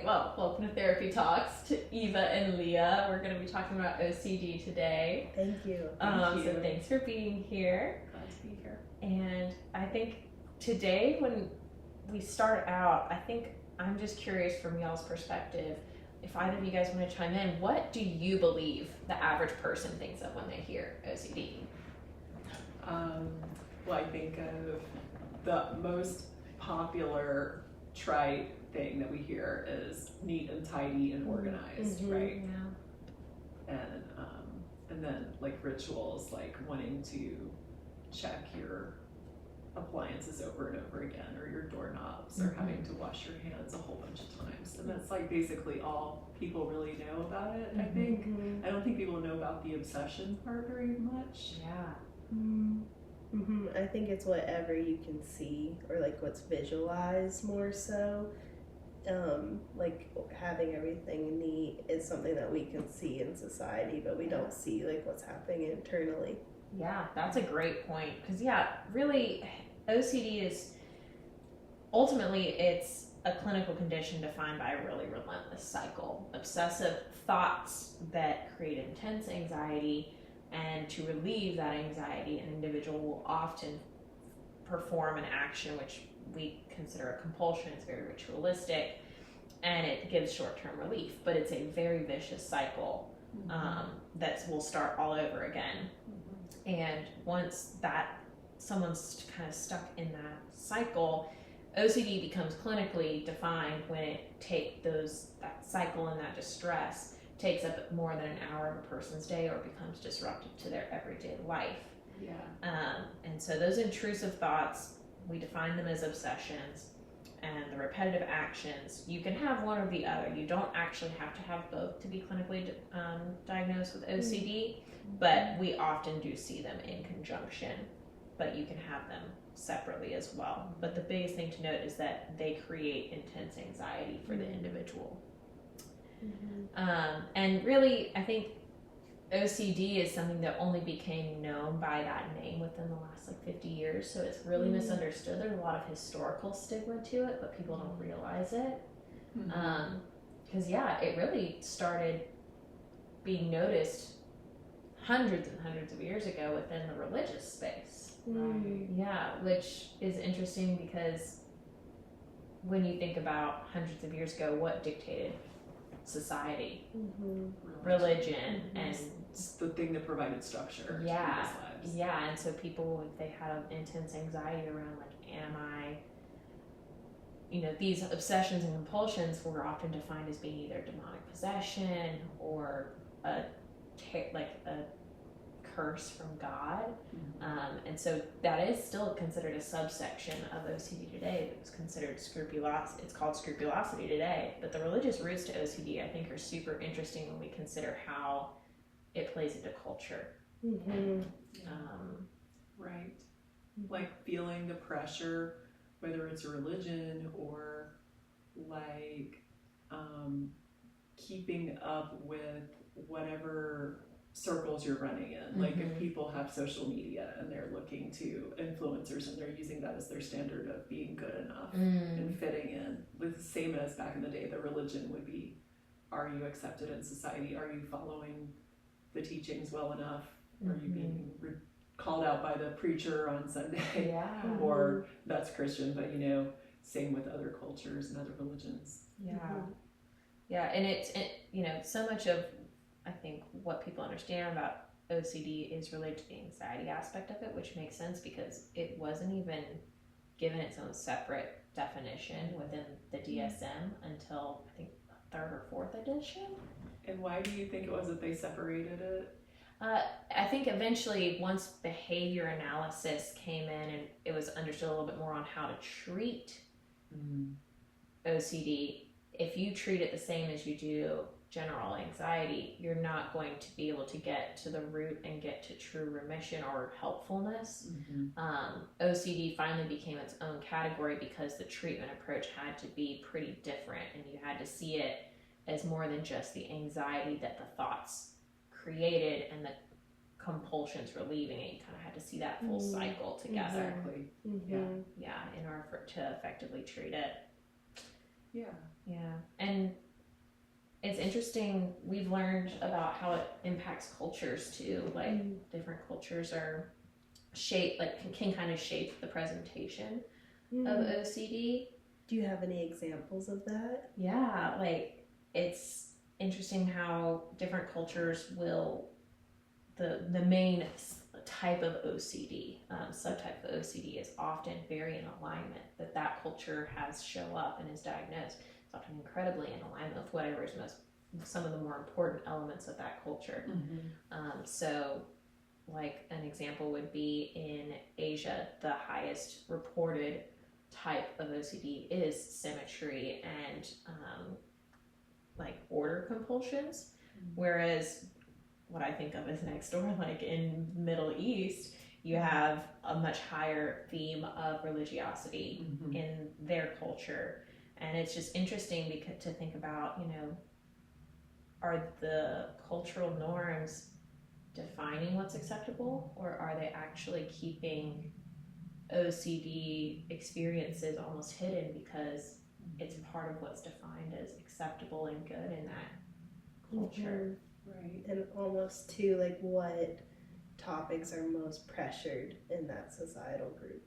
right, well, welcome to Therapy Talks to Eva and Leah. We're going to be talking about OCD today. Thank you. So thanks for being here. Glad to be here. And I think today when we start out, I think I'm just curious from y'all's perspective, if either of you guys want to chime in, what do you believe the average person thinks of when they hear OCD? Well, I think of the most popular trite thing that we hear is neat and tidy and organized, right? Yeah. And then like rituals, like wanting to check your appliances over and over again, or your doorknobs, or having to wash your hands a whole bunch of times. And that's like basically all people really know about it, I think. I don't think people know about the obsession part very much. Yeah. I think it's whatever you can see, or like what's visualized more so. Like having everything neat is something that we can see in society, but we don't see like what's happening internally. Yeah, that's a great point. Because really, OCD is ultimately it's a clinical condition defined by a really relentless cycle. Obsessive thoughts that create intense anxiety, and to relieve that anxiety, an individual will often perform an action which we consider a compulsion. It's very ritualistic, and it gives short-term relief, but it's a very vicious cycle that will start all over again. And once that someone's kind of stuck in that cycle, OCD becomes clinically defined when it that cycle and that distress takes up more than an hour of a person's day, or becomes disruptive to their everyday life. And so those intrusive thoughts, we define them as obsessions, and the repetitive actions, you can have one or the other. You don't actually have to have both to be clinically diagnosed with OCD, but we often do see them in conjunction, but you can have them separately as well. But the biggest thing to note is that they create intense anxiety for the individual. And really, I think OCD is something that only became known by that name within the last 50 years, so it's really misunderstood. There's a lot of historical stigma to it, but people don't realize it. Because it really started being noticed hundreds and hundreds of years ago within the religious space. Which is interesting, because when you think about hundreds of years ago, what dictated society? Religion. And it's the thing that provided structure to people's lives. And so people, if they had an intense anxiety around these obsessions and compulsions were often defined as being either demonic possession or a curse from God. And so that is still considered a subsection of OCD today. It was considered scrupulosity. It's called scrupulosity today. But the religious roots to OCD, I think, are super interesting when we consider how it plays into culture. Right. Like feeling the pressure, whether it's a religion or keeping up with whatever circles you're running in. Like if people have social media and they're looking to influencers and they're using that as their standard of being good enough and fitting in, the same as back in the day, the religion would be, are you accepted in society? Are you following the teachings well enough? Are you being called out by the preacher on Sunday? Or that's Christian, but same with other cultures and other religions. And it's so much of, I think, what people understand about OCD is related to the anxiety aspect of it, which makes sense because it wasn't even given its own separate definition within the DSM until I think the 3rd or 4th edition. And why do you think it was that they separated it? I think eventually, once behavior analysis came in and it was understood a little bit more on how to treat OCD, if you treat it the same as you do general anxiety, you're not going to be able to get to the root and get to true remission or helpfulness. OCD finally became its own category because the treatment approach had to be pretty different, and you had to see it as more than just the anxiety that the thoughts created and the compulsions relieving it. You kind of had to see that full cycle together. Exactly. In order to effectively treat it. Yeah. Yeah. And it's interesting, we've learned about how it impacts cultures too. Like different cultures are shaped, like can kind of shape the presentation of OCD. Do you have any examples of that? Yeah, like it's interesting how different cultures will, the main type of OCD, subtype of OCD is often very in alignment, that culture has show up and is diagnosed. It's often incredibly in alignment with whatever is some of the more important elements of that culture. So like an example would be in Asia, the highest reported type of OCD is symmetry and like order compulsions, whereas what I think of as next door, like in Middle East, you have a much higher theme of religiosity in their culture. And it's just interesting because to think about, you know, are the cultural norms defining what's acceptable, or are they actually keeping OCD experiences almost hidden because it's part of what's defined as acceptable and good in that culture? Right. And almost too, like what topics are most pressured in that societal group.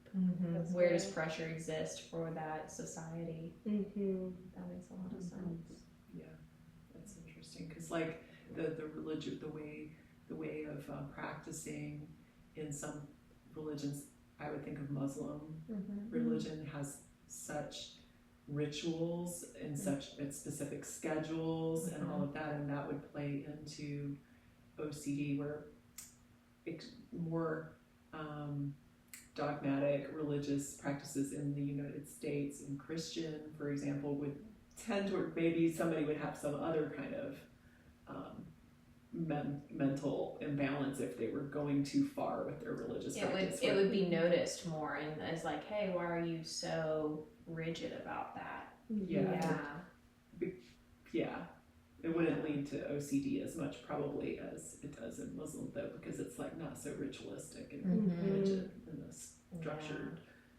Where does pressure exist for that society? That makes a lot of sense. Yeah, that's interesting because like the religion, the way of practicing in some religions, I would think of Muslim religion has such rituals and such specific schedules and all of that, and that would play into OCD, where more dogmatic religious practices in the United States and Christian, for example, would tend toward maybe somebody would have some other kind of mental imbalance if they were going too far with their religious practice. It would be noticed more and as like, hey, why are you so rigid about that? Yeah. It wouldn't lead to OCD as much probably as it does in Muslim, though, because it's like not so ritualistic and rigid and structured.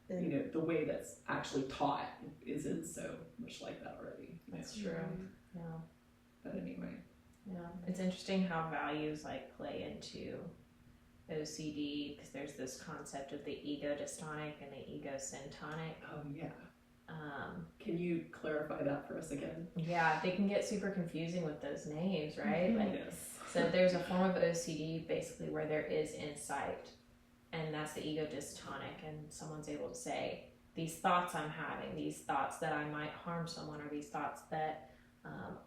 You know, the way that's actually taught isn't so much like that already. That's true. Yeah. But anyway. Yeah, it's interesting how values like play into OCD because there's this concept of the ego dystonic and the ego syntonic. Oh yeah. Can you clarify that for us again? Yeah, they can get super confusing with those names, right? Like, yes. So there's a form of OCD basically where there is insight, and that's the ego dystonic, and someone's able to say, these thoughts I'm having, these thoughts that I might harm someone, or these thoughts that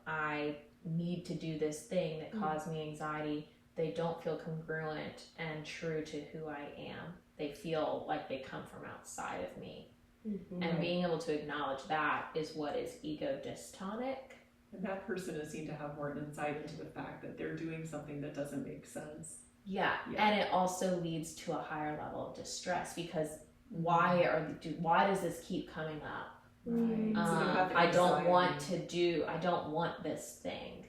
I need to do this thing that cause me anxiety, they don't feel congruent and true to who I am. They feel like they come from outside of me. And being able to acknowledge that is what is ego dystonic. And that person is seen to have more insight into the fact that they're doing something that doesn't make sense. Yeah. And it also leads to a higher level of distress because why does this keep coming up? Right. I don't want this thing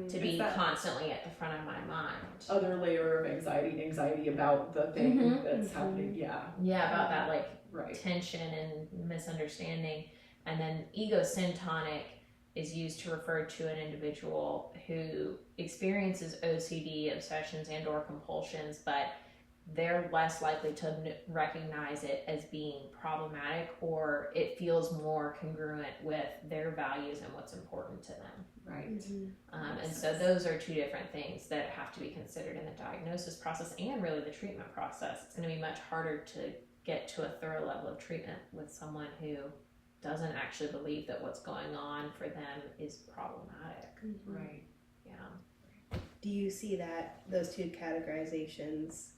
to be constantly at the front of my mind. Other layer of anxiety about the thing that's happening. Yeah, about that like tension and misunderstanding. And then ego syntonic is used to refer to an individual who experiences OCD, obsessions, and or compulsions, but they're less likely to recognize it as being problematic, or it feels more congruent with their values and what's important to them. Right. And so those are two different things that have to be considered in the diagnosis process and really the treatment process. It's going to be much harder to get to a thorough level of treatment with someone who doesn't actually believe that what's going on for them is problematic. Right. Yeah. Do you see that those two categorizations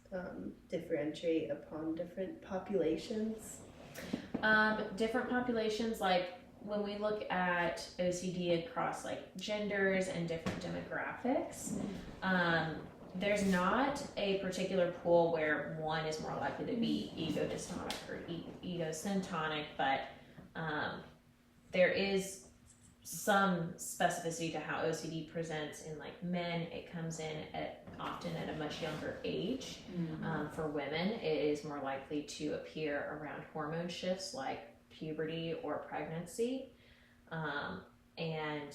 differentiate upon different populations? Different populations, like when we look at OCD across like genders and different demographics, there's not a particular pool where one is more likely to be ego dystonic or ego syntonic, but there is some specificity to how OCD presents in like men. It comes in often at a much younger age. For women, it is more likely to appear around hormone shifts like puberty or pregnancy. And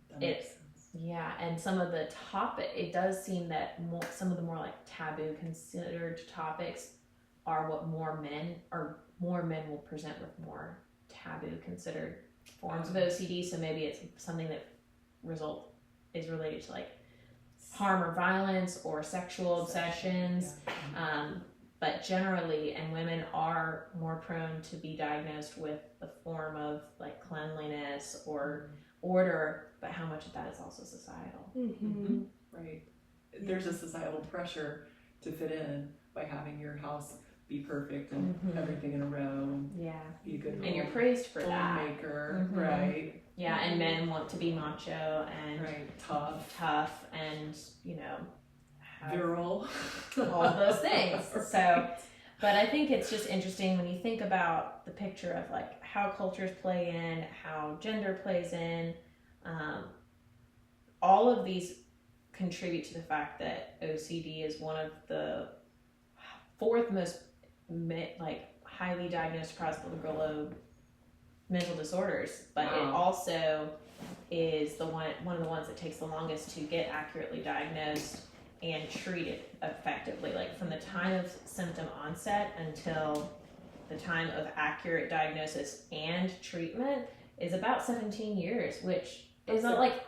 That makes sense. yeah, and some of the it does seem that some of the more like taboo considered topics are what more men will present with more taboo considered forms of OCD. So maybe it's something that is related to like harm or violence or sexual obsessions. Yeah. But generally, and women are more prone to be diagnosed with a form of like cleanliness or order, but how much of that is also societal. Mm-hmm. Right. There's a societal pressure to fit in by having your house be perfect and everything in a row. Yeah. Be a good And you're praised for that. homemaker, right? Yeah, and men want to be macho and tough and, you know, virile, all those things. So, but I think it's just interesting when you think about the picture of like how cultures play in, how gender plays in. All of these contribute to the fact that OCD is one of the fourth most like highly diagnosed across the globe mental disorders, but it also is one of the ones that takes the longest to get accurately diagnosed and treated effectively. Like from the time of symptom onset until the time of accurate diagnosis and treatment is about 17 years, which is like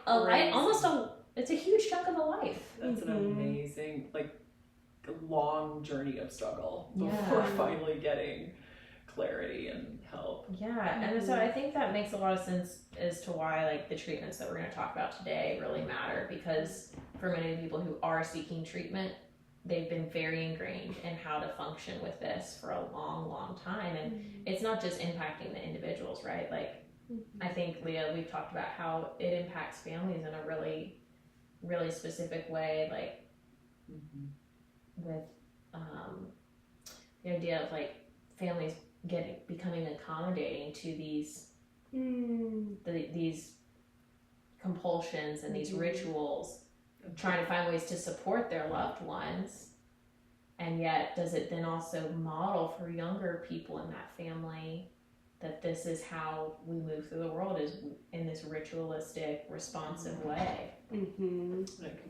it's a huge chunk of a life. That's an amazing, like, long journey of struggle before finally getting clarity and help. Yeah, and so I think that makes a lot of sense as to why like the treatments that we're going to talk about today really matter, because for many people who are seeking treatment, they've been very ingrained in how to function with this for a long time, and it's not just impacting the individuals, right? Like I think, Leah, we've talked about how it impacts families in a really specific way, like with the idea of like families becoming accommodating to these compulsions and these rituals, trying to find ways to support their loved ones, and yet does it then also model for younger people in that family that this is how we move through the world, is in this ritualistic, responsive way. It can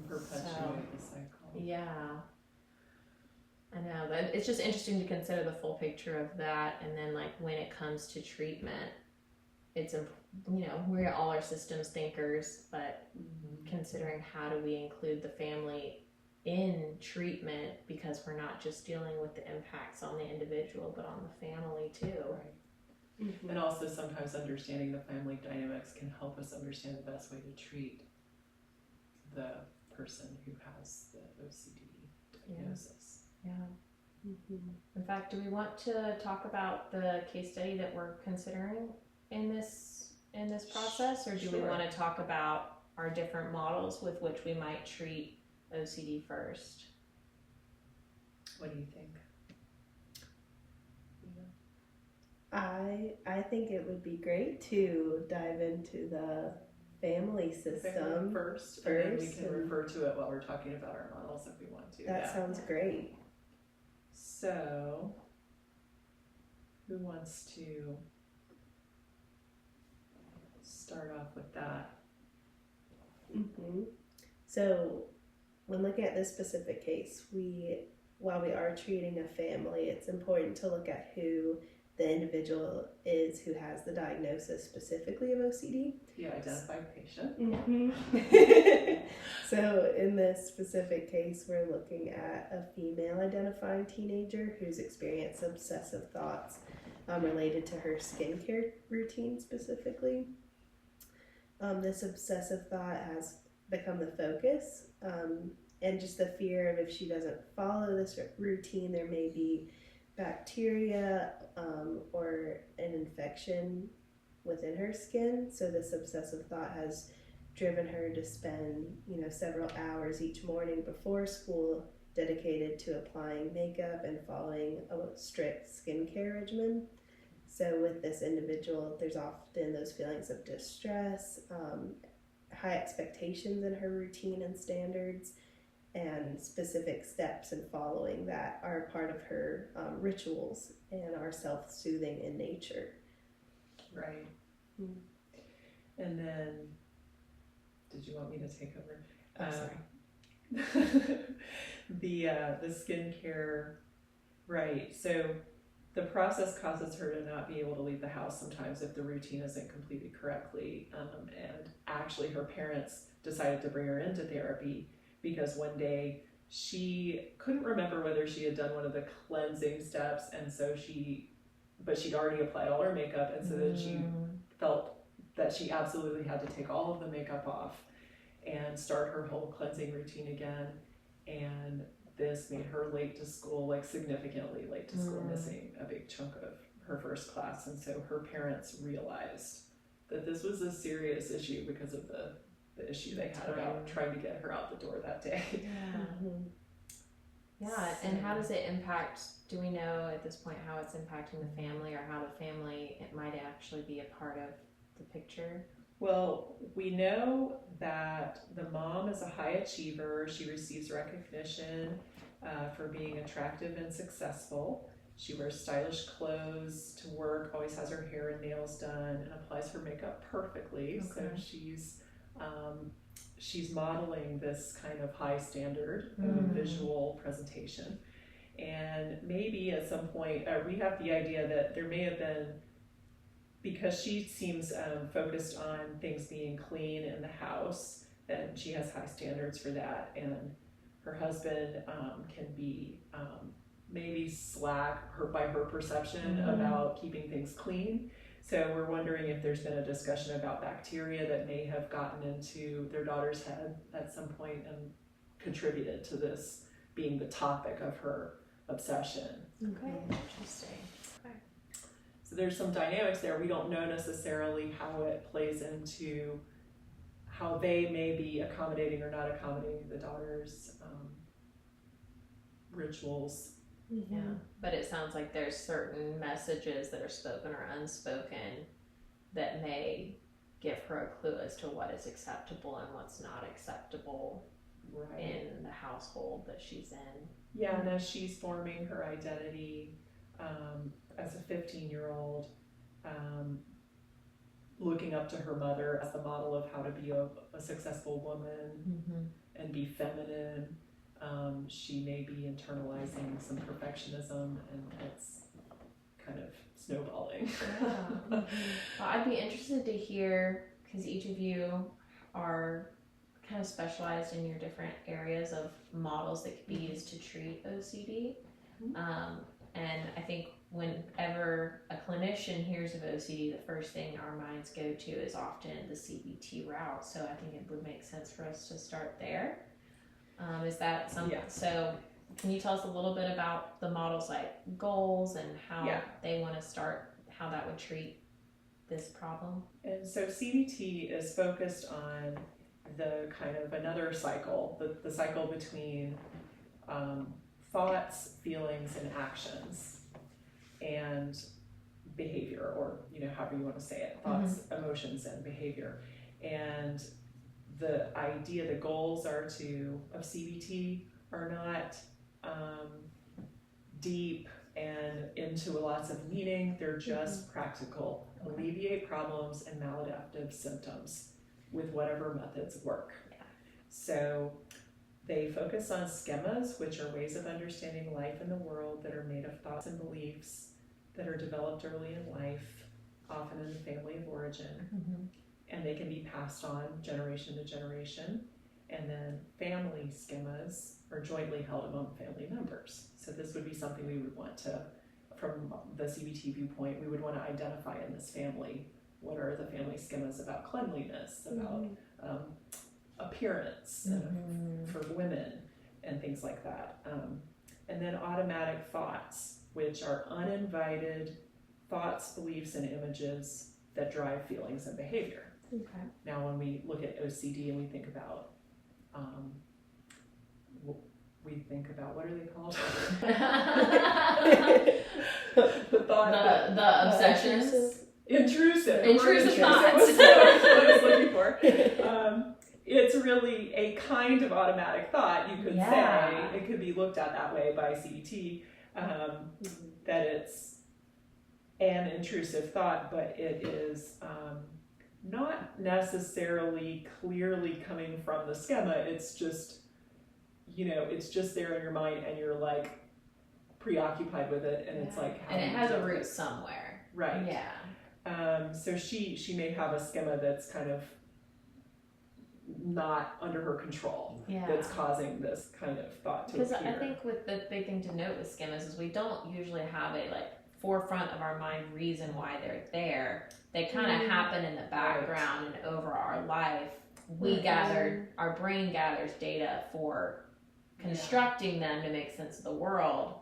perpetuate the cycle. Yeah. I know, but it's just interesting to consider the full picture of that, and then like when it comes to treatment, it's, you know, we all are systems thinkers, but considering how do we include the family in treatment, because we're not just dealing with the impacts on the individual, but on the family too. Right. And also sometimes understanding the family dynamics can help us understand the best way to treat the person who has the OCD diagnosis. Yeah. In fact, do we want to talk about the case study that we're considering in this process, or do we want to talk about our different models with which we might treat OCD first? What do you think? I think it would be great to dive into the family system first, and then we can refer to it while we're talking about our models if we want to. That sounds great. So, who wants to start off with that? So, when looking at this specific case, while we are treating a family, it's important to look at who the individual is who has the diagnosis specifically of OCD. The identified patient. So in this specific case, we're looking at a female identifying teenager who's experienced obsessive thoughts related to her skincare routine specifically. This obsessive thought has become the focus, and just the fear of if she doesn't follow this routine, there may be bacteria or an infection within her skin. So this obsessive thought has driven her to spend, several hours each morning before school dedicated to applying makeup and following a strict skincare regimen. So with this individual, there's often those feelings of distress, high expectations in her routine and standards, and specific steps in following that are part of her rituals and are self-soothing in nature. Right. And then, did you want me to take over? Sorry. The skincare, right. So the process causes her to not be able to leave the house sometimes if the routine isn't completed correctly. And actually her parents decided to bring her into therapy because one day she couldn't remember whether she had done one of the cleansing steps, and so but she'd already applied all her makeup, and so then she felt that she absolutely had to take all of the makeup off and start her whole cleansing routine again. And this made her late to school, like significantly late to school, missing a big chunk of her first class. And so her parents realized that this was a serious issue because of the issue they had about trying to get her out the door that day. Yeah, and how does it impact, do we know at this point how it's impacting the family, or how the family, it might actually be a part of the picture? Well, we know that the mom is a high achiever. She receives recognition for being attractive and successful. She wears stylish clothes to work, always has her hair and nails done, and applies her makeup perfectly. So she's modeling this kind of high standard of visual presentation. And maybe at some point, we have the idea that there may have been, because she seems focused on things being clean in the house, and she has high standards for that, and her husband can be maybe slack by her perception about keeping things clean. So we're wondering if there's been a discussion about bacteria that may have gotten into their daughter's head at some point and contributed to this being the topic of her obsession. Okay, interesting. So there's some dynamics there. We don't know necessarily how it plays into how they may be accommodating or not accommodating the daughter's rituals. Yeah, but it sounds like there's certain messages that are spoken or unspoken that may give her a clue as to what is acceptable and what's not acceptable in the household that she's in. Yeah, and as she's forming her identity as a 15-year-old, looking up to her mother as the model of how to be a successful woman and be feminine, she may be internalizing some perfectionism, and it's kind of snowballing. Well, I'd be interested to hear, because each of you are kind of specialized in your different areas of models that could be used to treat OCD. And I think whenever a clinician hears of OCD, the first thing our minds go to is often the CBT route. So I think it would make sense for us to start there. Is that something? Yeah. So can you tell us a little bit about the models, like goals and how they want to start, how that would treat this problem? And so CBT is focused on the kind of another cycle, the cycle between thoughts, feelings, and actions, and behavior, or however you want to say it, thoughts, emotions, and behavior. And the idea, the goals of CBT are not deep and into lots of meaning. They're just practical. Alleviate problems and maladaptive symptoms with whatever methods work. So they focus on schemas, which are ways of understanding life in the world that are made of thoughts and beliefs that are developed early in life, often in the family of origin. And they can be passed on generation to generation. And then family schemas are jointly held among family members. So this would be something we would want to, from the CBT viewpoint, we would want to identify in this family. What are the family schemas about cleanliness, about appearance for women, and things like that. And then automatic thoughts, which are uninvited thoughts, beliefs, and images that drive feelings and behavior. Now, when we look at OCD and we think about, what are they called? The obsessions. Intrusive thoughts. Was what I was looking for. It's really a kind of automatic thought, you could say. It could be looked at that way by CBT, that it's an intrusive thought, but it is not necessarily clearly coming from the schema. It's just, it's just there in your mind, and you're like preoccupied with it, and it's like, and it has a root somewhere. Right. Yeah. So she may have a schema that's kind of not under her control, that's causing this kind of thought to appear. Because I think with the big thing to note with schemas is we don't usually have a like forefront of our mind reason why they're there. They kind of happen in the background and over our life. Our brain gathers data for constructing them to make sense of the world,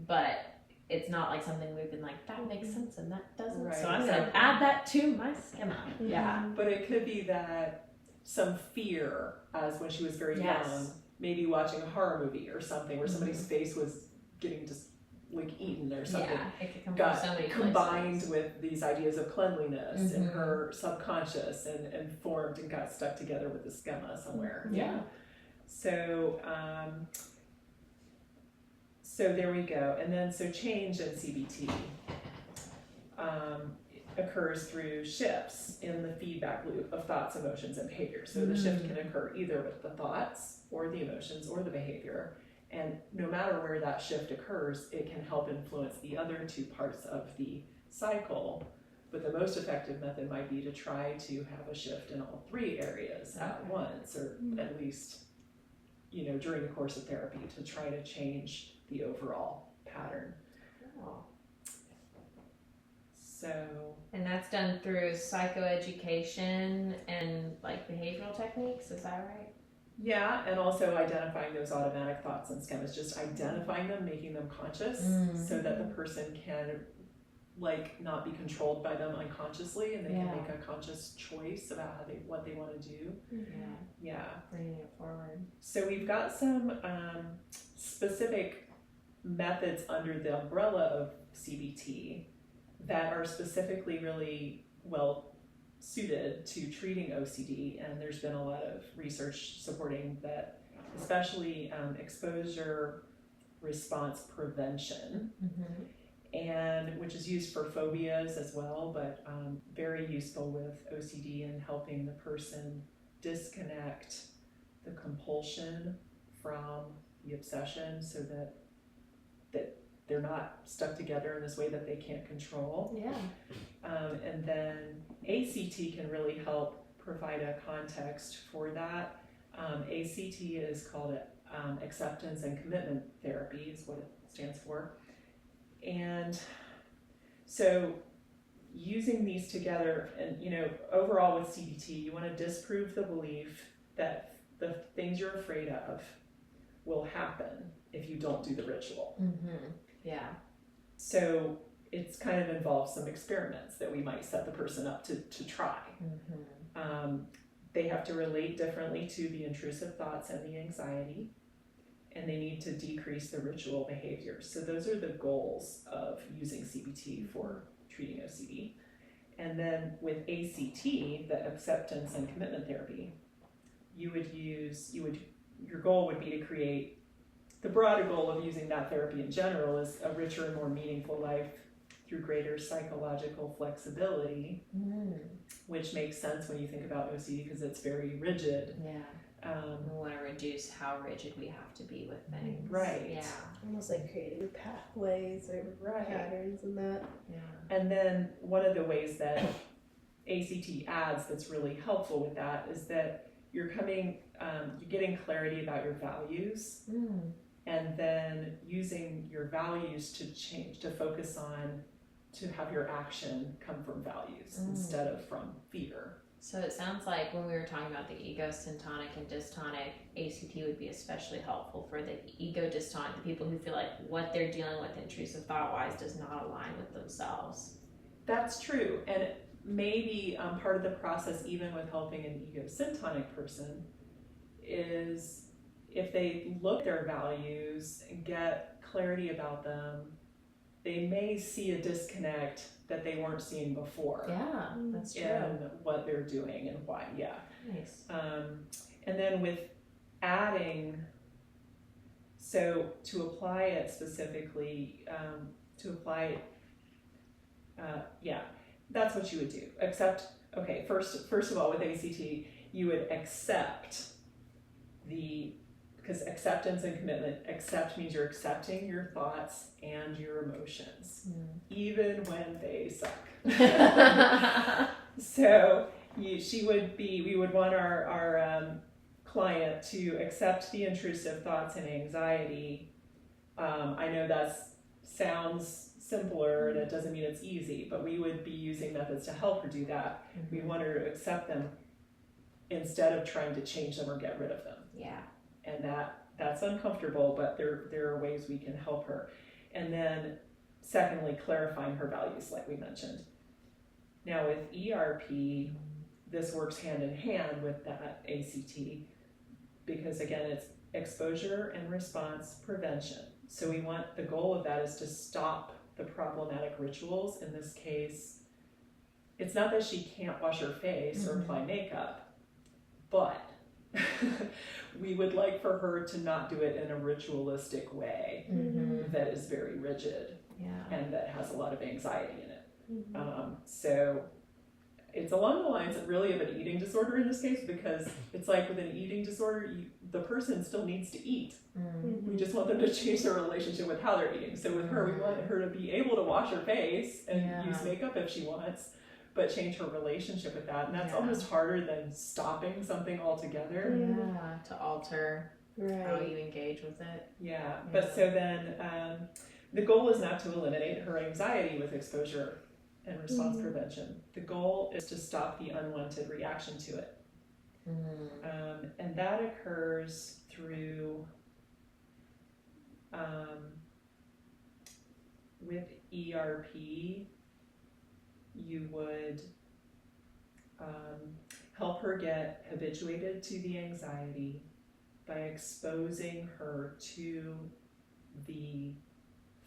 but it's not like something we've been like, that makes sense and that doesn't. Right. So I'm going to add that to my schema. Yeah. But it could be that some fear, as when she was very young, maybe watching a horror movie or something where somebody's face was getting just like eaten or something, it could come got from so many combined places. with these ideas of cleanliness in her subconscious and formed and got stuck together with the schema somewhere. So so there we go. And then so change in CBT occurs through shifts in the feedback loop of thoughts, emotions, and behavior. So the shift can occur either with the thoughts or the emotions or the behavior. And no matter where that shift occurs, it can help influence the other two parts of the cycle. But the most effective method might be to try to have a shift in all three areas at once, or at least, during the course of therapy, to try to change the overall pattern. And that's done through psychoeducation and like behavioral techniques, is that right? Yeah, and also identifying those automatic thoughts and schemas, just identifying them, making them conscious, so that the person can not be controlled by them unconsciously, and they can make a conscious choice about what they want to do. Bringing it forward. So we've got some specific methods under the umbrella of CBT that are specifically really well suited to treating OCD, and there's been a lot of research supporting that, especially exposure response prevention, and which is used for phobias as well, but very useful with OCD in helping the person disconnect the compulsion from the obsession, so that they're not stuck together in this way that they can't control. And then ACT can really help provide a context for that. ACT is called acceptance and commitment therapy, is what it stands for. And so using these together, and overall with CBT, you want to disprove the belief that the things you're afraid of will happen if you don't do the ritual. So it's kind of involves some experiments that we might set the person up to try. They have to relate differently to the intrusive thoughts and the anxiety, and they need to decrease the ritual behaviors. So those are the goals of using CBT for treating OCD. And then with ACT, the acceptance and commitment therapy, your goal would be to create, the broader goal of using that therapy in general is a richer and more meaningful life through greater psychological flexibility, which makes sense when you think about OCD because it's very rigid. We want to reduce how rigid we have to be with things. Almost like creating pathways or patterns and that. And then one of the ways that ACT adds that's really helpful with that is that you're getting clarity about your values, and then using your values to focus on, to have your action come from values instead of from fear. So it sounds like when we were talking about the ego syntonic and dystonic, ACT would be especially helpful for the ego dystonic, the people who feel like what they're dealing with intrusive thought-wise does not align with themselves. That's true. And maybe part of the process, even with helping an ego syntonic person, is if they look at their values and get clarity about them, they may see a disconnect that they weren't seeing before. That's true. In what they're doing and why. Nice. And then with adding, so to apply it specifically, that's what you would do. okay, first of all, with ACT, you would accept because acceptance and commitment, accept means you're accepting your thoughts and your emotions, even when they suck. So we would want our client to accept the intrusive thoughts and anxiety. I know that sounds simpler and it doesn't mean it's easy, but we would be using methods to help her do that. We want her to accept them instead of trying to change them or get rid of them. Yeah. And that's uncomfortable, but there are ways we can help her. And then secondly, clarifying her values, like we mentioned. Now with ERP, this works hand in hand with that ACT, because again, it's exposure and response prevention. So the goal of that is to stop the problematic rituals. In this case, it's not that she can't wash her face or apply makeup, but we would like for her to not do it in a ritualistic way that is very rigid and that has a lot of anxiety in it. So it's along the lines of really of an eating disorder in this case, because it's like with an eating disorder, the person still needs to eat. We just want them to change their relationship with how they're eating. So with her, we want her to be able to wash her face and use makeup if she wants, but change her relationship with that. And that's almost harder than stopping something altogether. Yeah, to alter how you engage with it. Yeah, but so then the goal is not to eliminate her anxiety with exposure and response prevention. The goal is to stop the unwanted reaction to it. And that occurs through, with ERP, you would help her get habituated to the anxiety by exposing her to the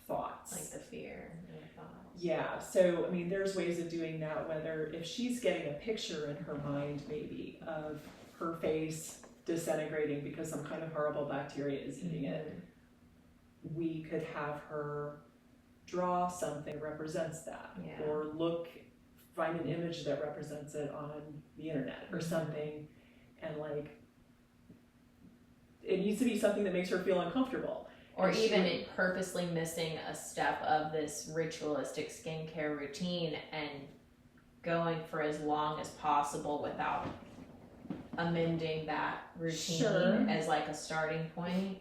thoughts. Like the fear and the thoughts. Yeah, so I mean, there's ways of doing that, whether if she's getting a picture in her mind maybe of her face disintegrating because some kind of horrible bacteria is eating it, we could have her draw something that represents that, or find an image that represents it on the internet or something, and like it needs to be something that makes her feel uncomfortable. Or even purposely missing a step of this ritualistic skincare routine and going for as long as possible without amending that routine as like a starting point.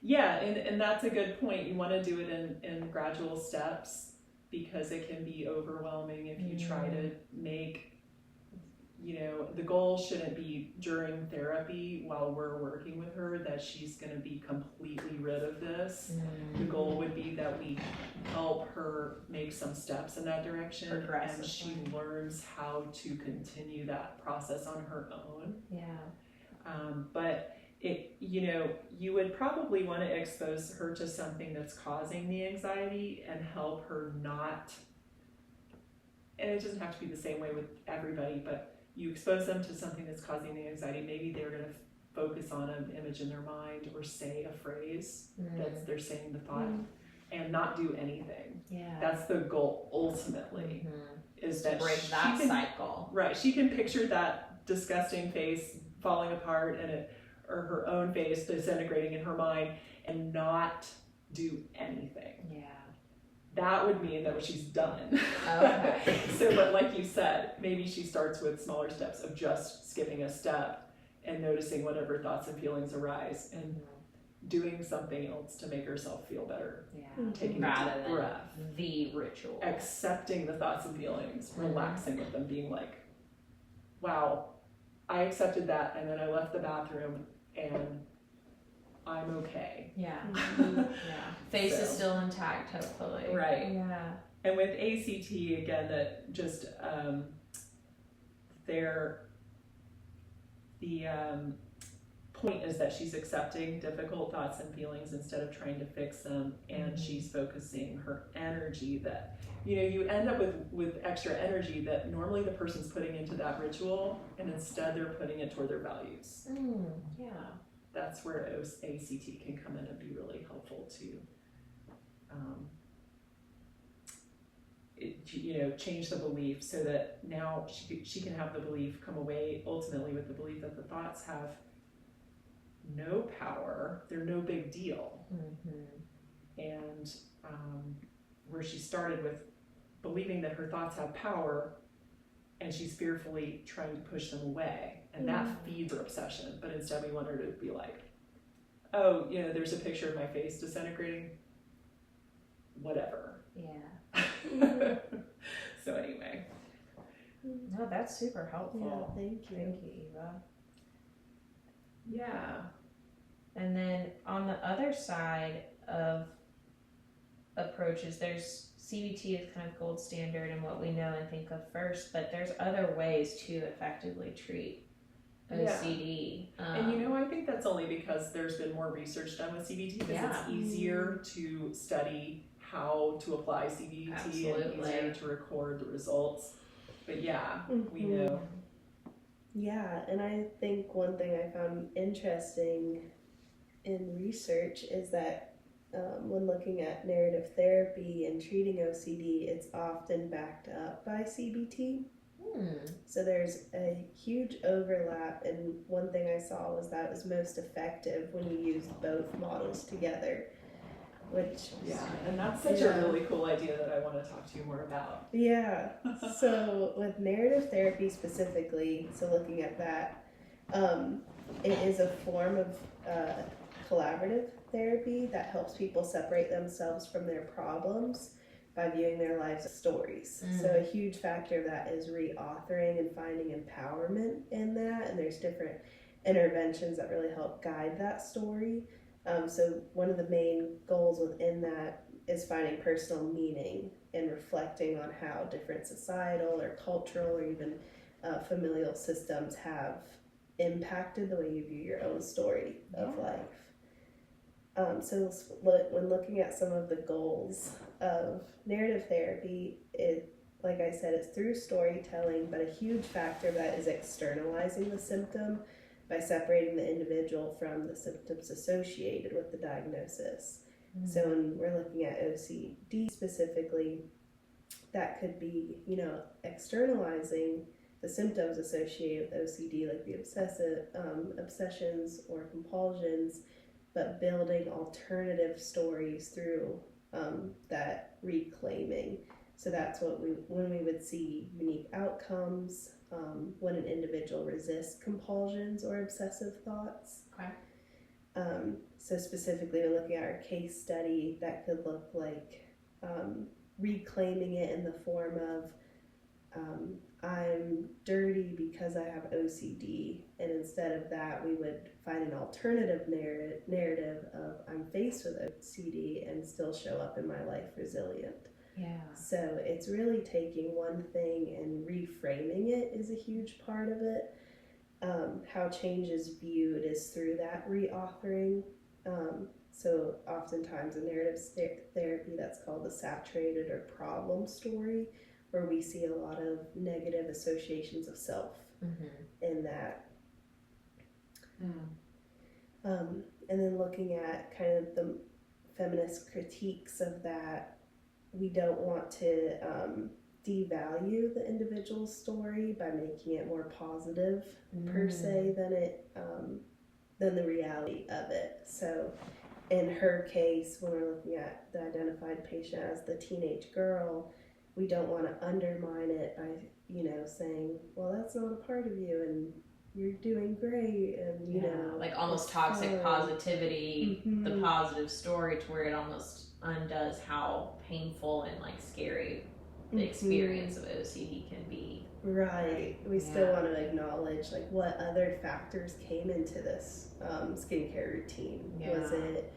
Yeah, and that's a good point. You want to do it in gradual steps, because it can be overwhelming if you try to make, the goal shouldn't be during therapy while we're working with her that she's going to be completely rid of this. The goal would be that we help her make some steps in that direction, and she learns how to continue that process on her own. But you would probably want to expose her to something that's causing the anxiety and help her not, and it doesn't have to be the same way with everybody, but you expose them to something that's causing the anxiety. Maybe they're going to focus on an image in their mind or say a phrase that they're saying the thought and not do anything. That's the goal ultimately, is that break that cycle. Right. She can picture that disgusting face falling apart or her own face disintegrating in her mind and not do anything. That would mean that she's done. So, but like you said, maybe she starts with smaller steps of just skipping a step and noticing whatever thoughts and feelings arise and doing something else to make herself feel better. Taking a deep breath. The ritual. Accepting the thoughts and feelings, relaxing with them, being like, wow, I accepted that, and then I left the bathroom and I'm okay. Face is still intact, hopefully. Right. And with ACT, again, that just the point is that she's accepting difficult thoughts and feelings instead of trying to fix them, and she's focusing her energy that, you end up with extra energy that normally the person's putting into that ritual, and instead they're putting it toward their values. That's where ACT can come in and be really helpful to change the belief so that now she can have the belief come away ultimately with the belief that the thoughts have no power, they're no big deal. And where she started with believing that her thoughts have power, and she's fearfully trying to push them away, and that feeds her obsession. But instead we want her to be like, oh, there's a picture of my face disintegrating, whatever. So anyway. No, that's super helpful. Yeah, thank you. Thank you, Eva. Yeah. And then on the other side of approaches, there's CBT is kind of gold standard and what we know and think of first, but there's other ways to effectively treat OCD. And I think that's only because there's been more research done with CBT, because it's easier to study how to apply CBT and easier to record the results. But we know. Yeah, and I think one thing I found interesting in research is that when looking at narrative therapy and treating OCD, it's often backed up by CBT. So there's a huge overlap, and one thing I saw was that it was most effective when you use both models together. And that's such a really cool idea that I want to talk to you more about. Yeah. So with narrative therapy specifically, so looking at that, it is a form of collaborative therapy that helps people separate themselves from their problems by viewing their lives as stories. So a huge factor of that is reauthoring and finding empowerment in that, and there's different interventions that really help guide that story. So one of the main goals within that is finding personal meaning and reflecting on how different societal or cultural or even familial systems have impacted the way you view your own story of life. So when looking at some of the goals of narrative therapy, like I said, it's through storytelling, but a huge factor of that is externalizing the symptom by separating the individual from the symptoms associated with the diagnosis. So when we're looking at OCD specifically, that could be, externalizing the symptoms associated with OCD, like the obsessive obsessions or compulsions, but building alternative stories through that reclaiming. So that's when we would see unique outcomes when an individual resists compulsions or obsessive thoughts. So specifically, when looking at our case study, that could look like reclaiming it in the form of I'm dirty because I have OCD, and instead of that we would find an alternative narrative of I'm faced with OCD and still show up in my life resilient. So it's really taking one thing and reframing it is a huge part of it. How change is viewed is through that reauthoring. So oftentimes in narrative therapy, that's called the saturated or problem story, where we see a lot of negative associations of self in that. And then looking at kind of the feminist critiques of that, we don't want to devalue the individual story by making it more positive per se than the reality of it. So in her case, when we're looking at the identified patient as the teenage girl, we don't want to undermine it by, saying, well, that's not a part of you and you're doing great, and, like almost toxic positivity, the positive story, to where it almost undoes how painful and like scary the experience of OCD can be. Right. We still want to acknowledge like what other factors came into this skincare routine. Was it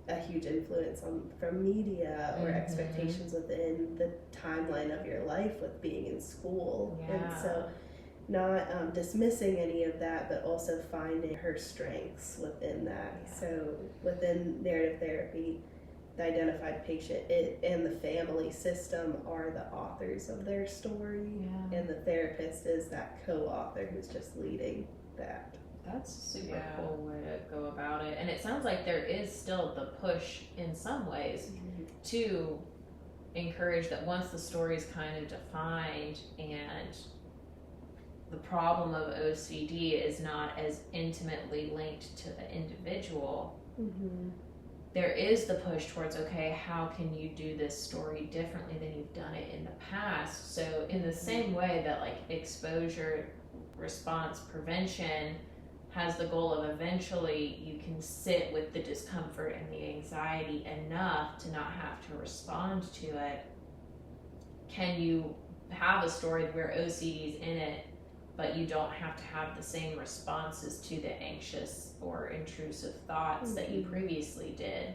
a huge influence from media or expectations within the timeline of your life with being in school? And so not dismissing any of that, but also finding her strengths within that. So within narrative therapy, the identified patient and the family system are the authors of their story, and the therapist is that co-author who's just leading that. That's a super cool way to go about it. And it sounds like there is still the push in some ways to encourage that once the story is kind of defined and the problem of OCD is not as intimately linked to the individual, there is the push towards, okay, how can you do this story differently than you've done it in the past? So in the same way that like exposure response prevention has the goal of eventually you can sit with the discomfort and the anxiety enough to not have to respond to it, can you have a story where OCD is in it, but you don't have to have the same responses to the anxious or intrusive thoughts that you previously did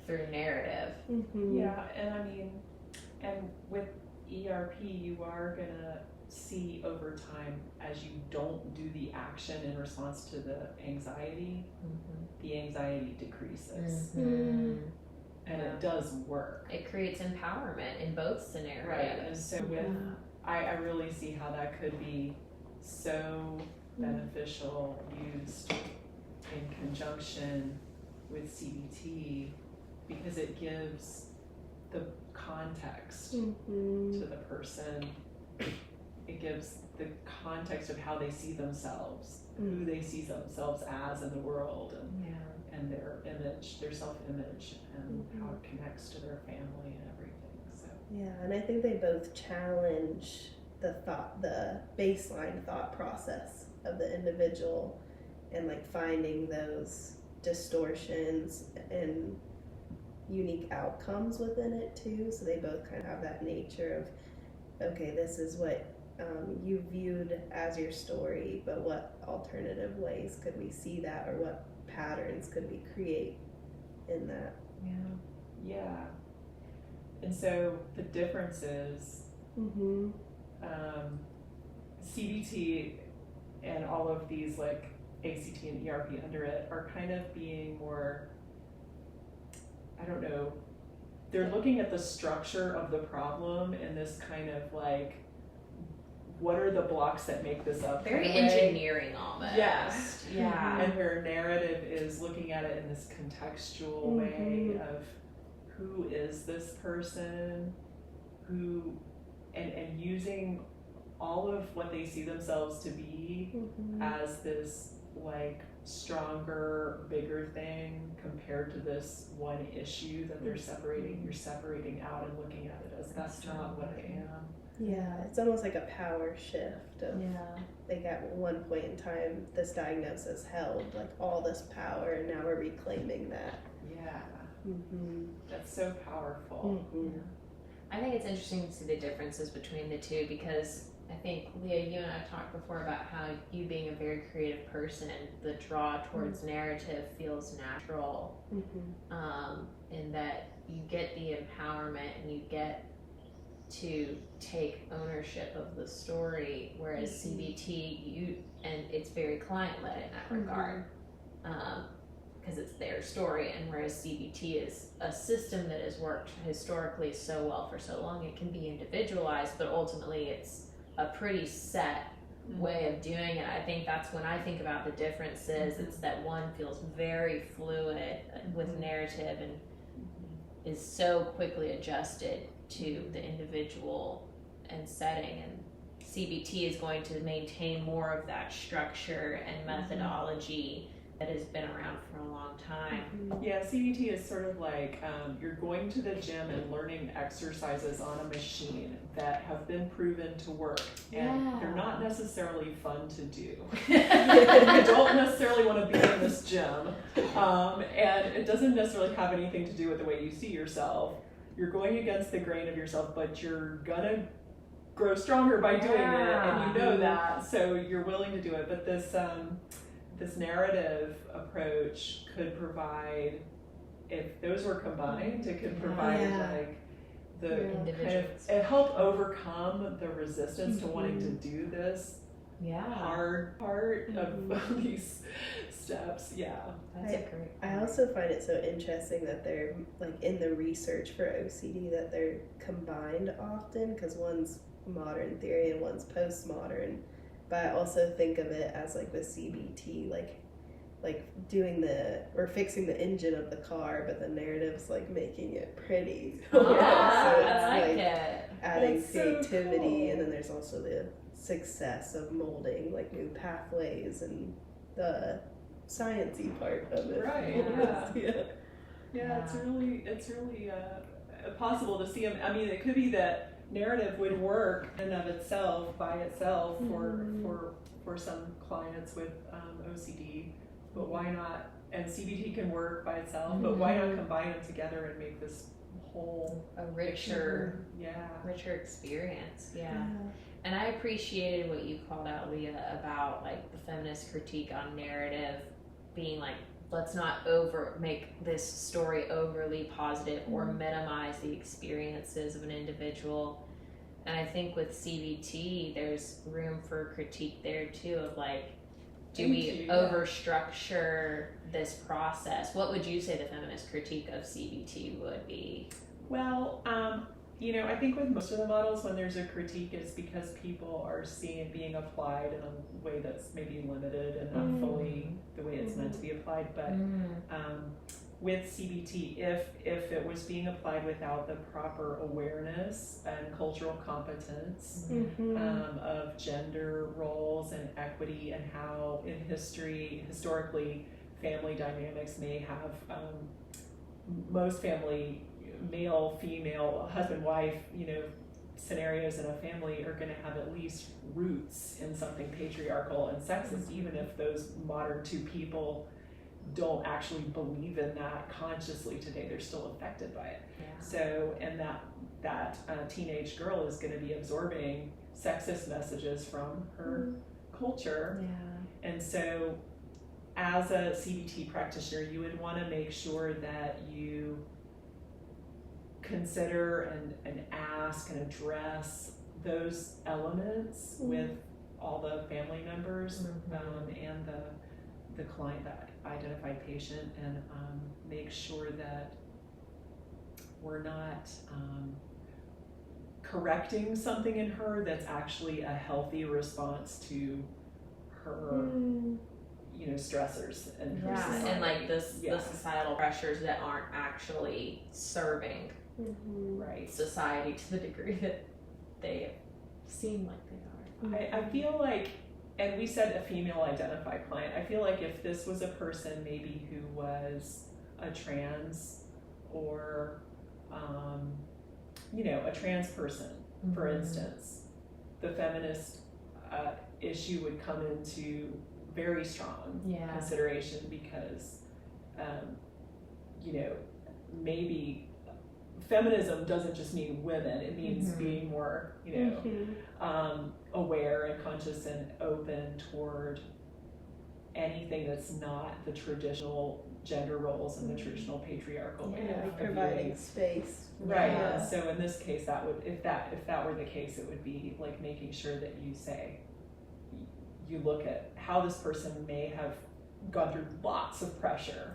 through narrative? Yeah, and I mean, and with ERP, you are gonna see over time as you don't do the action in response to the anxiety, the anxiety decreases. And it does work. It creates empowerment in both scenarios. Right, and so with, I really see how that could be so beneficial used in conjunction with CBT, because it gives the context to the person. It gives the context of how they see themselves, who they see themselves as in the world, and their image, their self-image, and how it connects to their family and everything. So yeah, and I think they both challenge the baseline thought process of the individual, and like finding those distortions and unique outcomes within it too. So they both kind of have that nature of, okay, this is what you viewed as your story, but what alternative ways could we see that, or what patterns could we create in that? Yeah. And so the difference is CBT and all of these like ACT and ERP under it are kind of being more, I don't know, they're looking at the structure of the problem in this kind of like, what are the blocks that make this up? Very engineering almost. Yes. Yeah. And where narrative is looking at it in this contextual way of who is this person, who, and using all of what they see themselves to be as this like stronger, bigger thing compared to this one issue that they're separating. You're separating out and looking at it as that's not what I am. Yeah, it's almost like a power shift of, like at one point in time, this diagnosis held like all this power, and now we're reclaiming that. Yeah. That's so powerful. I think it's interesting to see the differences between the two, because I think, Leah, you and I have talked before about how you being a very creative person, the draw towards narrative feels natural, in that you get the empowerment and you get to take ownership of the story, whereas CBT, and it's very client-led in that regard, because it's their story, and whereas CBT is a system that has worked historically so well for so long, it can be individualized, but ultimately it's a pretty set way of doing it. I think that's when I think about the differences, it's that one feels very fluid with narrative and is so quickly adjusted to the individual and setting, and CBT is going to maintain more of that structure and methodology that has been around for a long time. Yeah, CBT is sort of like you're going to the gym and learning exercises on a machine that have been proven to work, and they're not necessarily fun to do. You don't necessarily want to be in this gym, and it doesn't necessarily have anything to do with the way you see yourself. You're going against the grain of yourself, but you're gonna grow stronger by doing it, and you know that, so you're willing to do it. But this narrative approach could provide, if those were combined, it could provide like the kind of help overcome the resistance to wanting to do this hard part of these steps. I also find it so interesting that they're like in the research for OCD that they're combined often, because one's modern theory and one's postmodern. But I also think of it as like with CBT, like like fixing the engine of the car, but the narrative's like making it pretty. Oh, So it's I like it. adding That's so creativity, cool. and then there's also the success of molding like new pathways and the sciencey part of it. Right. Yeah, it's really possible to see them. I mean, it could be that narrative would work in and of itself by itself for some clients with OCD, but why not? And CBT can work by itself, but why not combine them together and make this whole A richer experience. Yeah. And I appreciated what you called out, Leah, about like the feminist critique on narrative being like, let's not make this story overly positive or minimize the experiences of an individual. And I think with CBT, there's room for critique there too of like, do we overstructure this process? What would you say the feminist critique of CBT would be? Well, I think with most of the models, when there's a critique, it's because people are seeing it being applied in a way that's maybe limited and not fully the way it's meant to be applied. But with CBT, if it was being applied without the proper awareness and cultural competence of gender roles and equity, and how in historically, family dynamics may have most family, male, female, husband, wife, scenarios in a family are going to have at least roots in something patriarchal and sexist, even if those modern two people don't actually believe in that consciously today. They're still affected by it. Yeah. So, and that teenage girl is going to be absorbing sexist messages from her culture. Yeah. And so, as a CBT practitioner, you would want to make sure that you consider and ask and address those elements with all the family members and the client, that identified patient, and make sure that we're not correcting something in her that's actually a healthy response to her stressors and her society. And like the societal pressures that aren't actually serving society to the degree that they seem like they are. I feel like, and we said a female identified client, I feel like if this was a person maybe who was a trans or a trans person, for instance, the feminist issue would come into very strong consideration, because maybe feminism doesn't just mean women, it means being more aware and conscious and open toward anything that's not the traditional gender roles and the traditional patriarchal way of providing viewing. space. Right. Yeah. So in this case, that would, if that were the case, it would be like making sure that you look at how this person may have gone through lots of pressure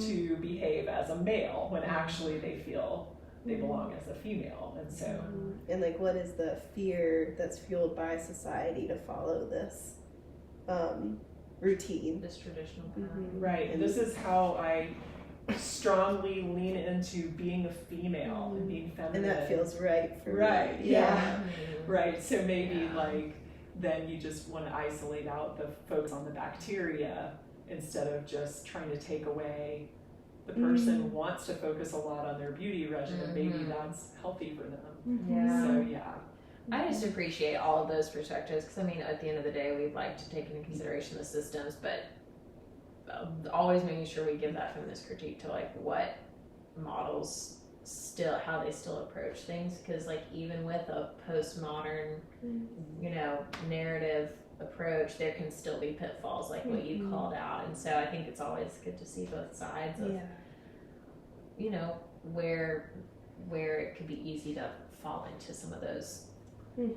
to behave as a male when actually they feel they belong as a female. And so and like, what is the fear that's fueled by society to follow this routine, this traditional pattern. Right. And this is how I strongly lean into being a female and being feminine, and that feels right for me. Me. Right. So maybe then you just want to isolate out the folks on the bacteria instead of just trying to take away. The person wants to focus a lot on their beauty regimen. Maybe that's healthy for them. So I just appreciate all of those perspectives, because I mean, at the end of the day, we'd like to take into consideration the systems, but always making sure we give that feminist critique to like what models how they still approach things, because like even with a postmodern narrative approach, there can still be pitfalls like what you called out. And so I think it's always good to see both sides of where it could be easy to fall into some of those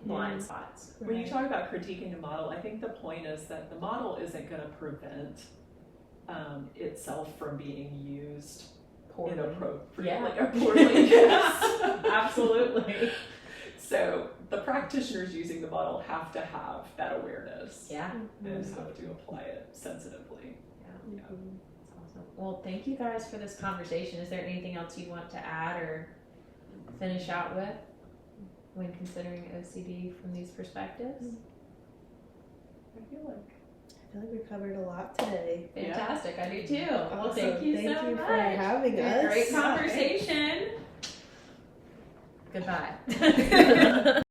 blind spots. When you talk about critiquing a model, I think the point is that the model isn't going to prevent itself from being used inappropriately or poorly. Yes. Absolutely. So the practitioners using the model have to have that awareness and have to apply it sensitively. That's awesome. Well, thank you guys for this conversation. Is there anything else you want to add or finish out with when considering OCD from these perspectives? I feel like we covered a lot today. Fantastic. I do too. Well, Awesome. thank you so Thank you much. for having us. Great conversation. Goodbye.